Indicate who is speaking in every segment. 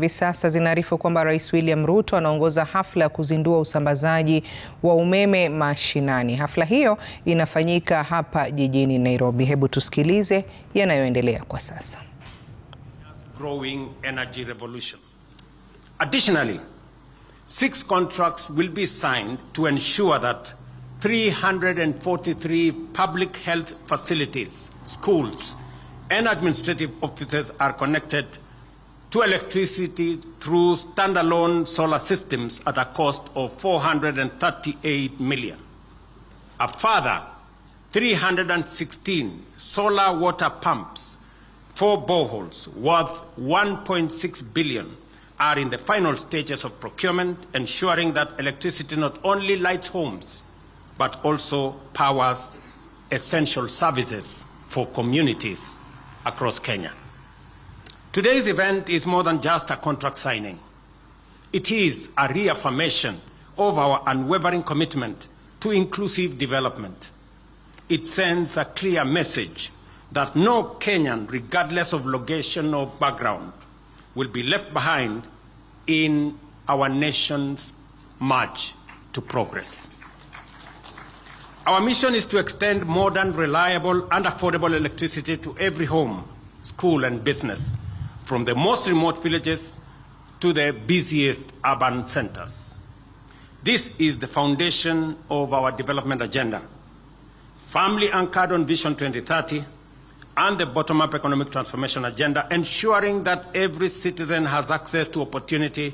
Speaker 1: Hivi sasa zinaarifu kwamba Rais William Ruto anaongoza hafla ya kuzindua usambazaji wa umeme mashinani. Hafla hiyo inafanyika hapa jijini Nairobi. Hebu tusikilize yanayoendelea kwa sasa.
Speaker 2: Growing energy revolution. Additionally, 6 contracts will be signed to ensure that 343 public health facilities, schools, and administrative offices are connected to electricity through standalone solar systems at a cost of 438 million. A further 316 solar water pumps, 4 boreholes worth 1.6 billion are in the final stages of procurement, ensuring that electricity not only lights homes, but also powers essential services for communities across Kenya. Today's event is more than just a contract signing. It is a reaffirmation of our unwavering commitment to inclusive development. It sends a clear message that no Kenyan, regardless of location or background, will be left behind in our nation's march to progress. Our mission is to extend modern, reliable, and affordable electricity to every home, school, and business, from the most remote villages to the busiest urban centers. This is the foundation of our development agenda, firmly anchored on Vision 2030 and the bottom-up economic transformation agenda, ensuring that every citizen has access to opportunity,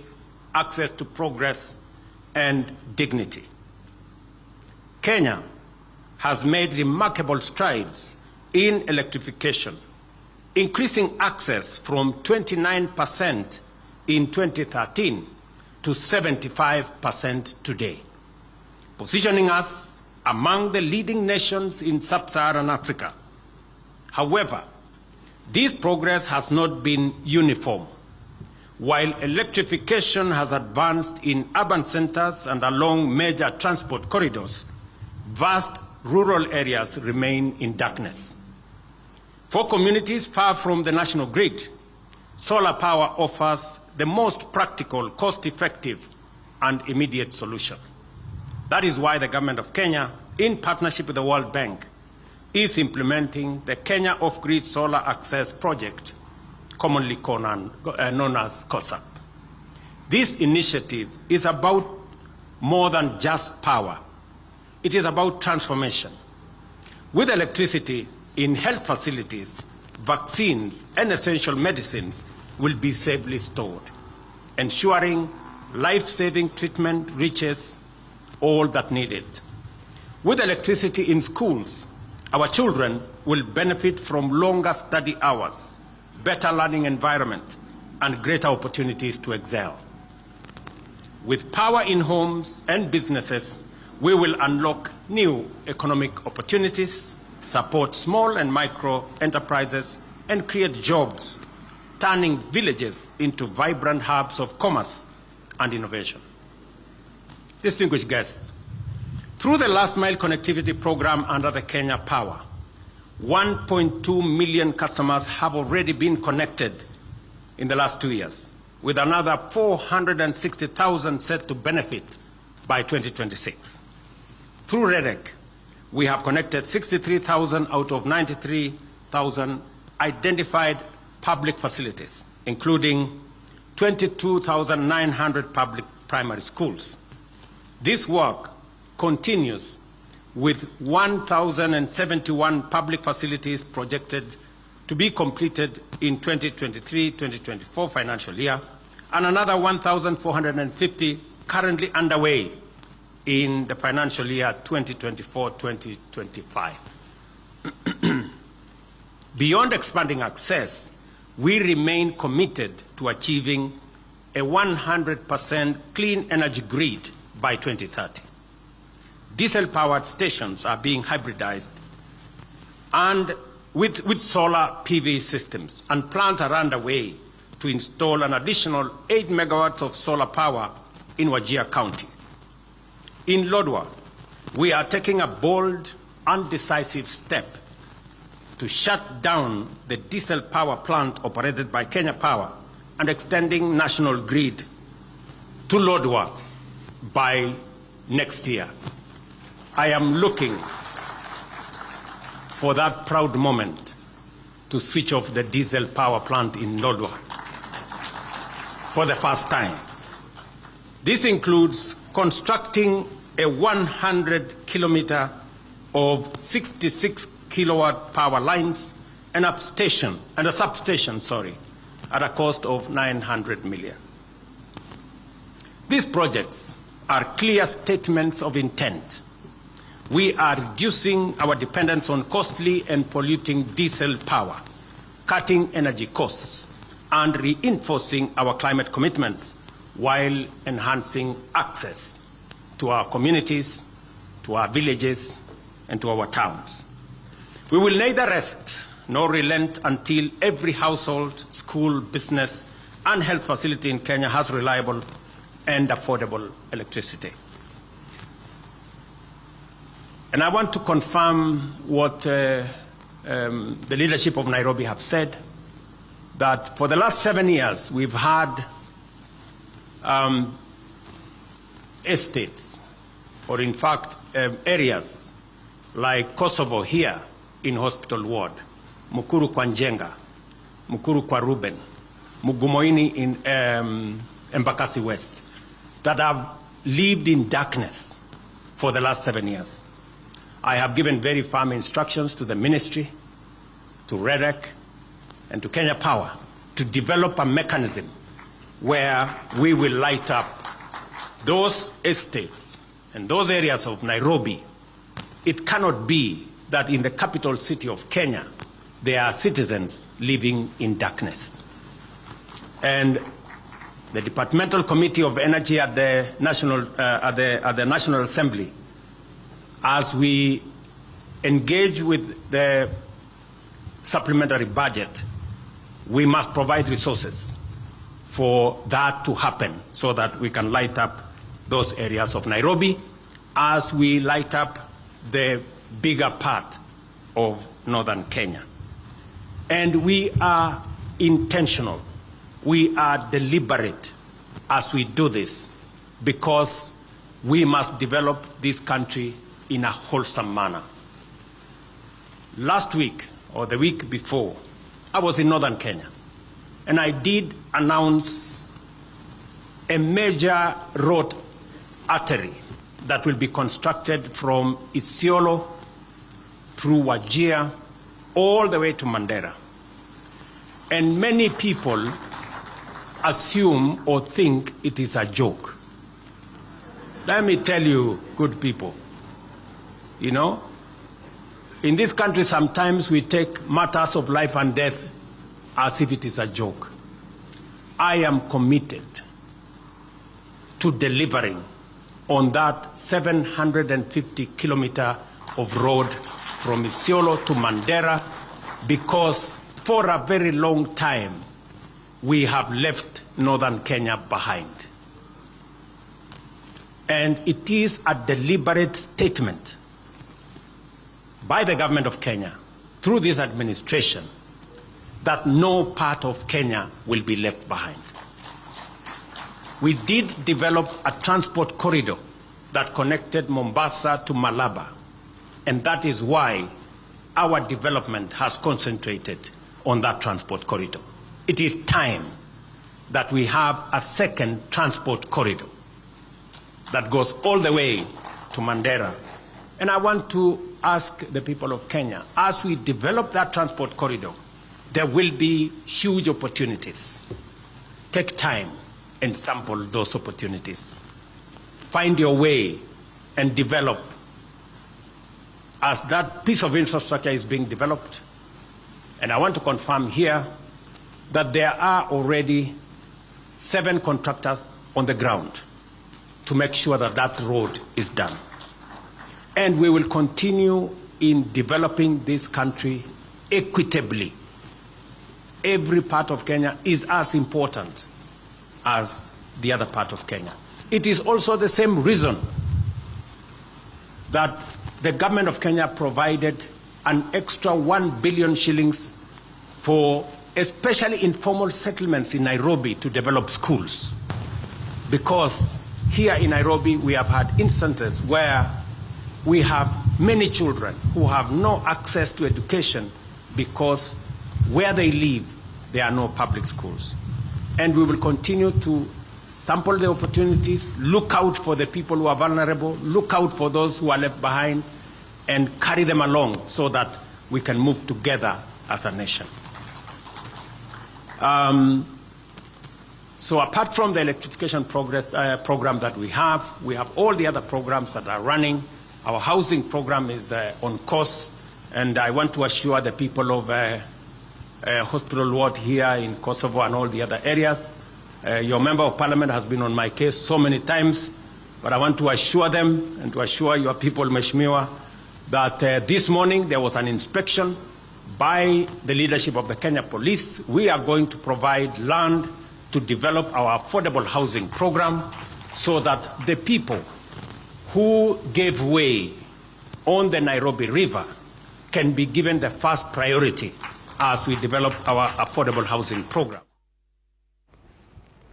Speaker 2: access to progress, and dignity. Kenya has made remarkable strides in electrification, increasing access from 29% in 2013 to 75% today, positioning us among the leading nations in sub-Saharan Africa. However, this progress has not been uniform. While electrification has advanced in urban centers and along major transport corridors, vast rural areas remain in darkness. For communities far from the national grid, solar power offers the most practical, cost-effective, and immediate solution. That is why the government of Kenya, in partnership with the World Bank, is implementing the Kenya Off-Grid Solar Access Project, commonly known as KOSAP. This initiative is about more than just power. It is about transformation. With electricity in health facilities, vaccines and essential medicines will be safely stored, ensuring life-saving treatment reaches all that need it. With electricity in schools, our children will benefit from longer study hours, better learning environment, and greater opportunities to excel. With power in homes and businesses, we will unlock new economic opportunities, support small and micro enterprises, and create jobs, turning villages into vibrant hubs of commerce and innovation. Distinguished guests, through the last mile connectivity program under the Kenya Power, 1.2 million customers have already been connected in the last 2 years, with another 460,000 set to benefit by 2026. Through REDEC, we have connected 63,000 out of 93,000 identified public facilities, including 22,900 public primary schools. This work continues with 1,071 public facilities projected to be completed in 2023-2024 financial year, and another 1,450 currently underway in the financial year 2024-2025. Beyond expanding access, we remain committed to achieving a 100% clean energy grid by 2030. Diesel-powered stations are being hybridized and with solar PV systems, and plans are underway to install an additional 8 megawatts of solar power in Wajir County. In Lodwar, we are taking a bold and decisive step to shut down the diesel power plant operated by Kenya Power and extending national grid to Lodwar by next year. I am looking for that proud moment to switch off the diesel power plant in Lodwar for the first time. This includes constructing a 100-kilometer of 66 kilowatt power lines and a substation, at a cost of 900 million. These projects are clear statements of intent. We are reducing our dependence on costly and polluting diesel power, cutting energy costs, and reinforcing our climate commitments while enhancing access to our communities, to our villages, and to our towns. We will neither rest nor relent until every household, school, business, and health facility in Kenya has reliable and affordable electricity. And I want to confirm what the leadership of Nairobi have said, that for the last 7 years we've had estates, or in fact areas like Kosovo here in Hospital Ward, Mukuru kwa Njenga, Mukuru kwa Ruben, Mugumoini in Embakasi West, that have lived in darkness for the last 7 years. I have given very firm instructions to the ministry, to REREC, and to Kenya Power to develop a mechanism where we will light up those estates and those areas of Nairobi. It cannot be that in the capital city of Kenya, there are citizens living in darkness. And the Departmental Committee of Energy at the National Assembly, as we engage with the supplementary budget, we must provide resources for that to happen so that we can light up those areas of Nairobi as we light up the bigger part of northern Kenya. And we are intentional, we are deliberate as we do this, because we must develop this country in a wholesome manner. Last week, or the week before, I was in northern Kenya, and I did announce a major road artery that will be constructed from Isiolo through Wajir all the way to Mandera. And many people assume or think it is a joke. Let me tell you, good people, you know, in this country sometimes we take matters of life and death as if it is a joke. I am committed to delivering on that 750 kilometer of road from Isiolo to Mandera, because for a very long time we have left northern Kenya behind. And it is a deliberate statement by the government of Kenya, through this administration, that no part of Kenya will be left behind. We did develop a transport corridor that connected Mombasa to Malaba, and that is why our development has concentrated on that transport corridor. It is time that we have a second transport corridor that goes all the way to Mandera. And I want to ask the people of Kenya, as we develop that transport corridor, there will be huge opportunities. Take time and sample those opportunities. Find your way and develop. As that piece of infrastructure is being developed, and I want to confirm here that there are already 7 contractors on the ground to make sure that that road is done. And we will continue in developing this country equitably. Every part of Kenya is as important as the other part of Kenya. It is also the same reason that the government of Kenya provided an extra 1 billion shillings for especially informal settlements in Nairobi, to develop schools. Because here in Nairobi, we have had instances where we have many children who have no access to education because where they live, there are no public schools. And we will continue to sample the opportunities, look out for the people who are vulnerable, look out for those who are left behind, and carry them along so that we can move together as a nation. So apart from the electrification program that we have all the other programs that are running. Our housing program is on course, and I want to assure the people of Hospital Ward here in Kosovo and all the other areas. Your member of parliament has been on my case so many times, but I want to assure them and to assure your people, Mheshimiwa, that this morning there was an inspection by the leadership of the Kenya Police. We are going to provide land to develop our affordable housing program so that the people who gave way on the Nairobi River can be given the first priority as we develop our affordable housing program.